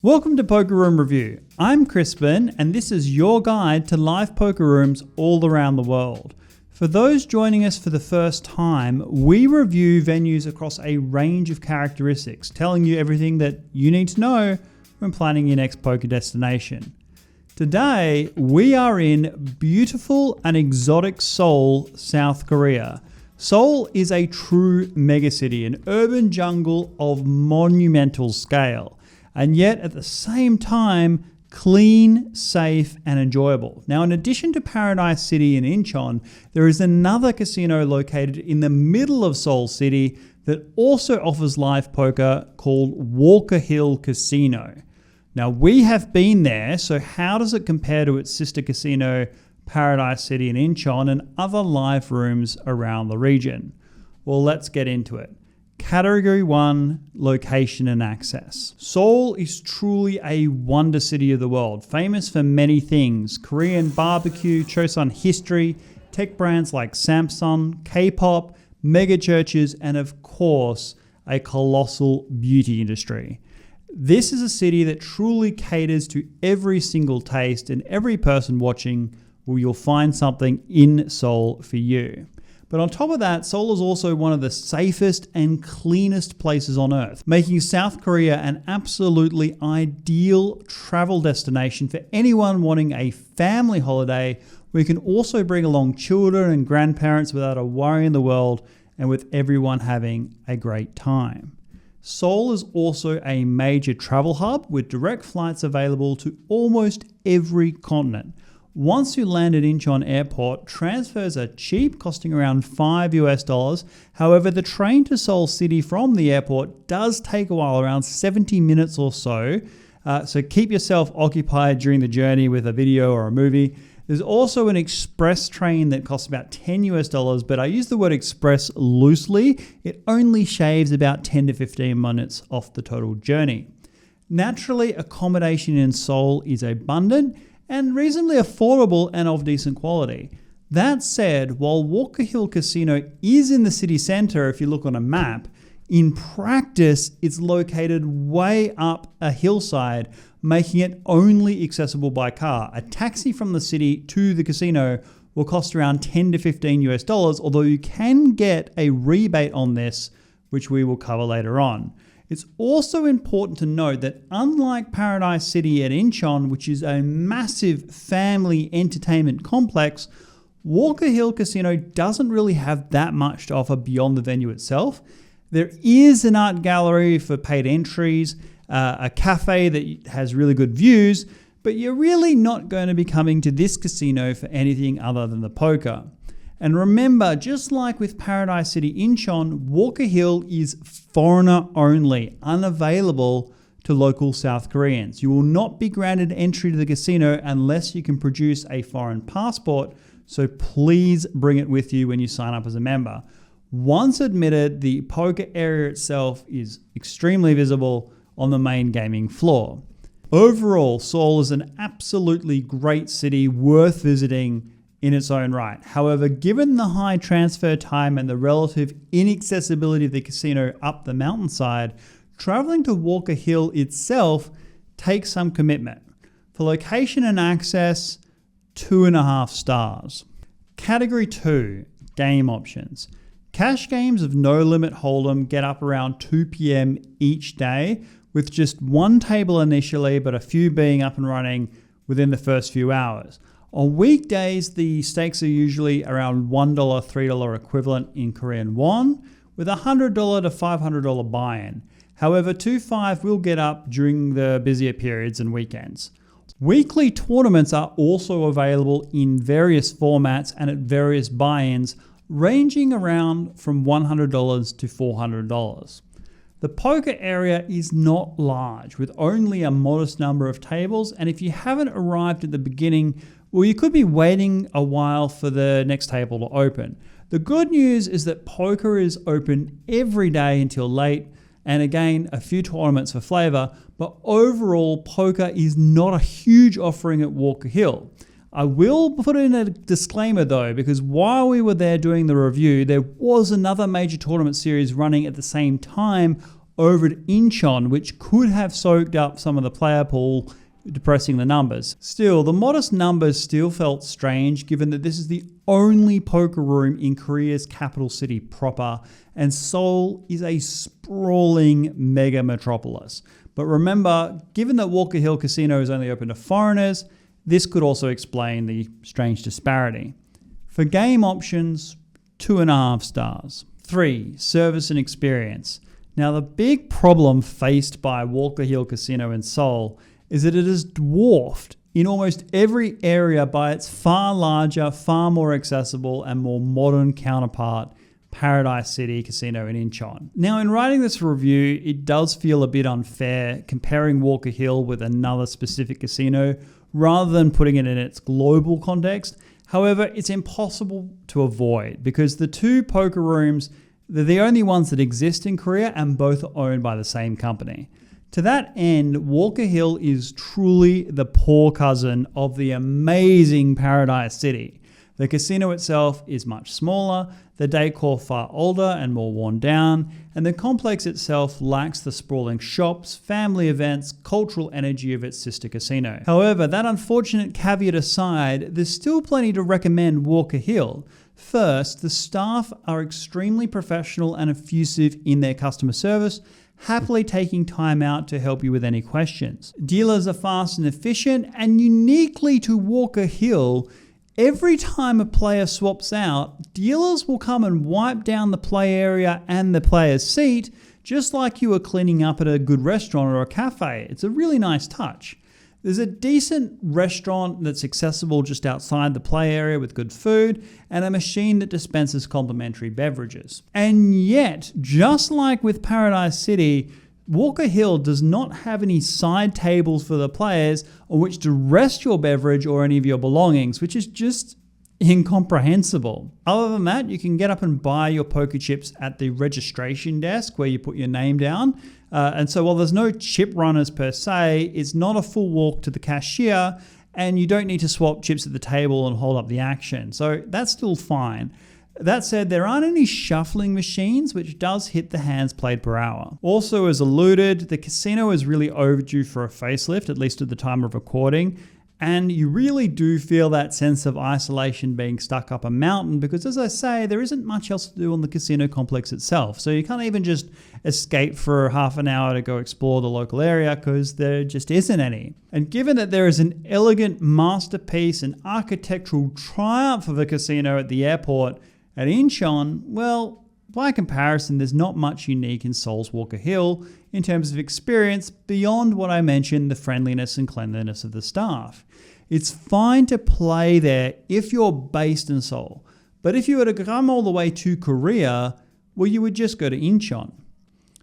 Welcome to Poker Room Review. I'm Crispin, and this is your guide to live poker rooms all around the world. For those joining us for the first time, we review venues across a range of characteristics, telling you everything that you need to know when planning your next poker destination. Today, we are in beautiful and exotic Seoul, South Korea. Seoul is a true megacity, an urban jungle of monumental scale, and yet at the same time, clean, safe, and enjoyable. Now, in addition to Paradise City in Incheon, there is another casino located in the middle of Seoul City that also offers live poker called Walker Hill Casino. Now, we have been there, so how does it compare to its sister casino, Paradise City in Incheon, and other live rooms around the region? Well, let's get into it. Category 1, location and access. Seoul is truly a wonder city of the world, famous for many things: Korean barbecue, Chosun history, tech brands like Samsung, K-pop, mega churches, and of course, a colossal beauty industry. This is a city that truly caters to every single taste, and every person watching you'll find something in Seoul for you. But on top of that, Seoul is also one of the safest and cleanest places on earth, making South Korea an absolutely ideal travel destination for anyone wanting a family holiday where you can also bring along children and grandparents without a worry in the world, and with everyone having a great time. Seoul is also a major travel hub with direct flights available to almost every continent. Once you land at Incheon Airport, transfers are cheap, costing around $5. However, the train to Seoul City from the airport does take a while, around 70 minutes or so. So keep yourself occupied during the journey with a video or a movie. There's also an express train that costs about $10, but I use the word express loosely. It only shaves about 10 to 15 minutes off the total journey. Naturally, accommodation in Seoul is abundant and reasonably affordable and of decent quality. That said, while Walker Hill Casino is in the city center, if you look on a map, in practice, it's located way up a hillside, making it only accessible by car. A taxi from the city to the casino will cost around $10 to $15, although you can get a rebate on this, which we will cover later on. It's also important to note that unlike Paradise City at Incheon, which is a massive family entertainment complex, Walker Hill Casino doesn't really have that much to offer beyond the venue itself. There is an art gallery for paid entries, a cafe that has really good views, but you're really not going to be coming to this casino for anything other than the poker. And remember, just like with Paradise City Incheon, Walker Hill is foreigner only, unavailable to local South Koreans. You will not be granted entry to the casino unless you can produce a foreign passport, so please bring it with you when you sign up as a member. Once admitted, the poker area itself is extremely visible on the main gaming floor. Overall, Seoul is an absolutely great city worth visiting in its own right. However, given the high transfer time and the relative inaccessibility of the casino up the mountainside, traveling to Walker Hill itself takes some commitment. For location and access, 2.5 stars. Category 2, game options. Cash games of No Limit Hold'em get up around 2 p.m. each day, with just one table initially, but a few being up and running within the first few hours. On weekdays, the stakes are usually around $1, $3 equivalent in Korean won, with a $100 to $500 buy-in. However, 2.5 will get up during the busier periods and weekends. Weekly tournaments are also available in various formats and at various buy-ins, ranging around from $100 to $400. The poker area is not large, with only a modest number of tables, and if you haven't arrived at the beginning, well, you could be waiting a while for the next table to open. The good news is that poker is open every day until late, and again, a few tournaments for flavor, but overall, poker is not a huge offering at Walker Hill. I will put in a disclaimer though, because while we were there doing the review, there was another major tournament series running at the same time over at Incheon, which could have soaked up some of the player pool, depressing the numbers. Still, the modest numbers still felt strange given that this is the only poker room in Korea's capital city proper, and Seoul is a sprawling mega metropolis. But remember, given that Walker Hill Casino is only open to foreigners, this could also explain the strange disparity. For game options, 2.5 stars. 3. Service and experience. Now, the big problem faced by Walker Hill Casino in Seoul is that it is dwarfed in almost every area by its far larger, far more accessible and more modern counterpart, Paradise City Casino in Incheon. Now, in writing this review, it does feel a bit unfair comparing Walker Hill with another specific casino rather than putting it in its global context. However, it's impossible to avoid because the two poker rooms, they're the only ones that exist in Korea and both are owned by the same company. To that end, Walker Hill is truly the poor cousin of the amazing Paradise City. The casino itself is much smaller, the decor far older and more worn down, and the complex itself lacks the sprawling shops, family events, cultural energy of its sister casino. However, that unfortunate caveat aside, there's still plenty to recommend Walker Hill. First, the staff are extremely professional and effusive in their customer service, happily taking time out to help you with any questions. Dealers are fast and efficient, and uniquely to Walker Hill, every time a player swaps out, dealers will come and wipe down the play area and the player's seat, just like you were cleaning up at a good restaurant or a cafe. It's a really nice touch. There's a decent restaurant that's accessible just outside the play area with good food and a machine that dispenses complimentary beverages. And yet, just like with Paradise City, Walker Hill does not have any side tables for the players on which to rest your beverage or any of your belongings, which is just incomprehensible. Other than that, you can get up and buy your poker chips at the registration desk where you put your name down. And so while there's no chip runners per se, it's not a full walk to the cashier and you don't need to swap chips at the table and hold up the action. So that's still fine. That said, there aren't any shuffling machines, which does hit the hands played per hour. Also, as alluded, the casino is really overdue for a facelift, at least at the time of recording. And you really do feel that sense of isolation being stuck up a mountain because, as I say, there isn't much else to do on the casino complex itself. So you can't even just escape for half an hour to go explore the local area because there just isn't any. And given that there is an elegant masterpiece and architectural triumph of a casino at the airport at Incheon, well, by comparison, there's not much unique in Seoul's Walker Hill in terms of experience beyond what I mentioned, the friendliness and cleanliness of the staff. It's fine to play there if you're based in Seoul, but if you were to come all the way to Korea, well, you would just go to Incheon.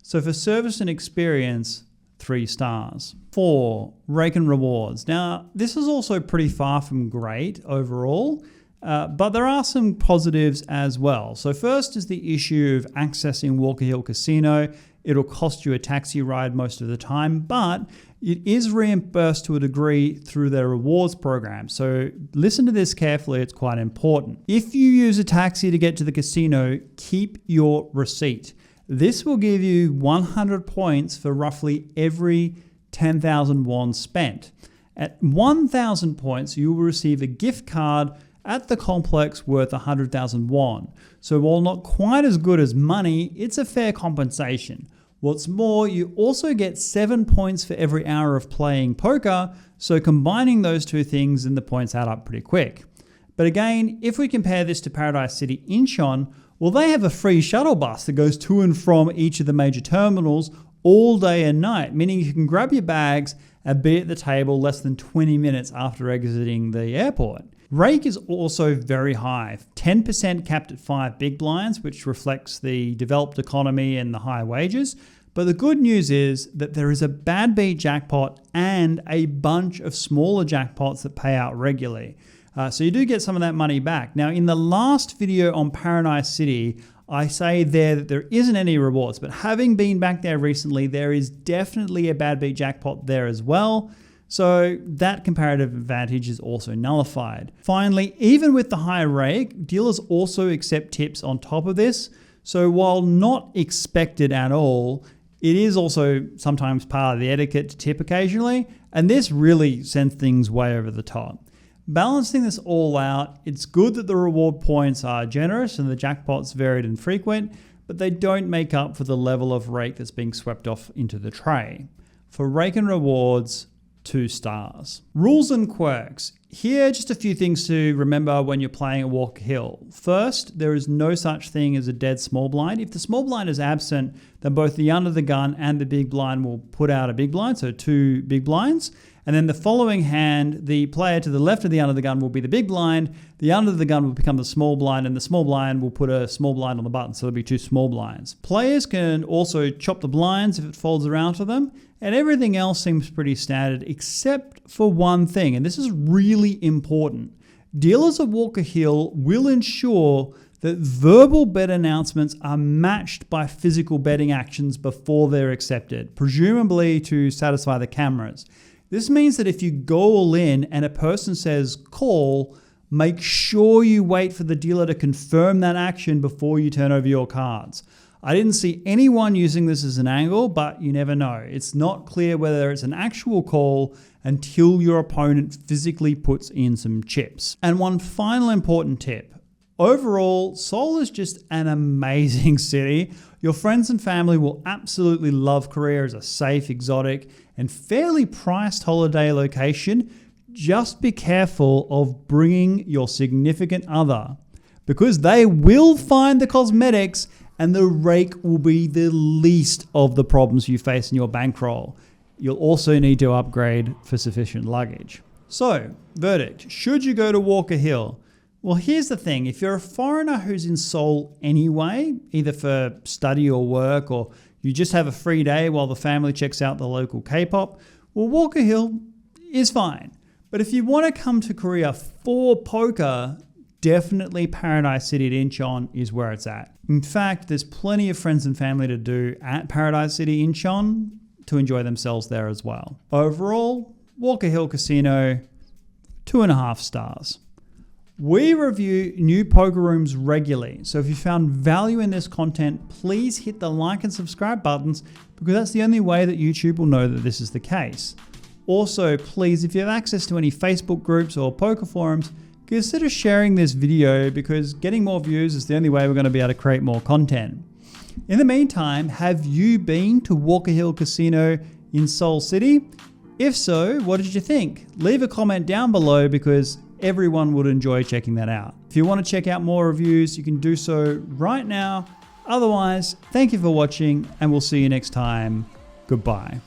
So for service and experience, 3 stars. 4, rake and rewards. Now, this is also pretty far from great overall, but there are some positives as well. So first is the issue of accessing Walker Hill Casino. It'll cost you a taxi ride most of the time, but it is reimbursed to a degree through their rewards program. So listen to this carefully, it's quite important. If you use a taxi to get to the casino, keep your receipt. This will give you 100 points for roughly every 10,000 won spent. At 1,000 points, you will receive a gift card at the complex worth 100,000 won. So while not quite as good as money, it's a fair compensation. What's more, you also get 7 points for every hour of playing poker, so combining those two things and the points add up pretty quick. But again, if we compare this to Paradise City Incheon, well, they have a free shuttle bus that goes to and from each of the major terminals all day and night, meaning you can grab your bags and be at the table less than 20 minutes after exiting the airport. Rake is also very high, 10% capped at 5 big blinds, which reflects the developed economy and the high wages. But the good news is that there is a bad beat jackpot and a bunch of smaller jackpots that pay out regularly. So you do get some of that money back. Now, in the last video on Paradise City, I say there that there isn't any rewards, but having been back there recently, there is definitely a bad beat jackpot there as well. So that comparative advantage is also nullified. Finally, even with the high rake, dealers also accept tips on top of this. So while not expected at all, It is also sometimes part of the etiquette to tip occasionally, and this really sends things way over the top. Balancing this all out, it's good that the reward points are generous and the jackpots varied and frequent, but they don't make up for the level of rake that's being swept off into the tray. For rake and rewards, 2 stars. Rules and quirks. Here, just a few things to remember when you're playing at Walker Hill. First, there is no such thing as a dead small blind. If the small blind is absent, then both the under the gun and the big blind will put out a big blind, so 2 big blinds. And then the following hand, the player to the left of the under the gun will be the big blind, the under the gun will become the small blind, and the small blind will put a small blind on the button, so there'll be 2 small blinds. Players can also chop the blinds if it folds around to them, and everything else seems pretty standard except for one thing, and this is really important. Dealers at Walker Hill will ensure that verbal bet announcements are matched by physical betting actions before they're accepted, presumably to satisfy the cameras. This means that if you go all in and a person says call, make sure you wait for the dealer to confirm that action before you turn over your cards. I didn't see anyone using this as an angle, but you never know. It's not clear whether it's an actual call until your opponent physically puts in some chips. And one final important tip. Overall, Seoul is just an amazing city. Your friends and family will absolutely love Korea as a safe, exotic, and fairly priced holiday location. Just be careful of bringing your significant other because they will find the cosmetics and the rake will be the least of the problems you face in your bankroll. You'll also need to upgrade for sufficient luggage. So, verdict, should you go to Walker Hill? Well, here's the thing. If you're a foreigner who's in Seoul anyway, either for study or work, or you just have a free day while the family checks out the local K-pop, well, Walker Hill is fine. But if you want to come to Korea for poker, definitely Paradise City at Incheon is where it's at. In fact, there's plenty of friends and family to do at Paradise City Incheon to enjoy themselves there as well. Overall, Walker Hill Casino, 2.5 stars. We review new poker rooms regularly, so if you found value in this content, please hit the like and subscribe buttons because that's the only way that YouTube will know that this is the case. Also, please, if you have access to any Facebook groups or poker forums, consider sharing this video because getting more views is the only way we're going to be able to create more content. In the meantime, have you been to Walker Hill Casino in Seoul City? If so, what did you think? Leave a comment down below because everyone would enjoy checking that out. If you want to check out more reviews, you can do so right now. Otherwise, thank you for watching and we'll see you next time. Goodbye.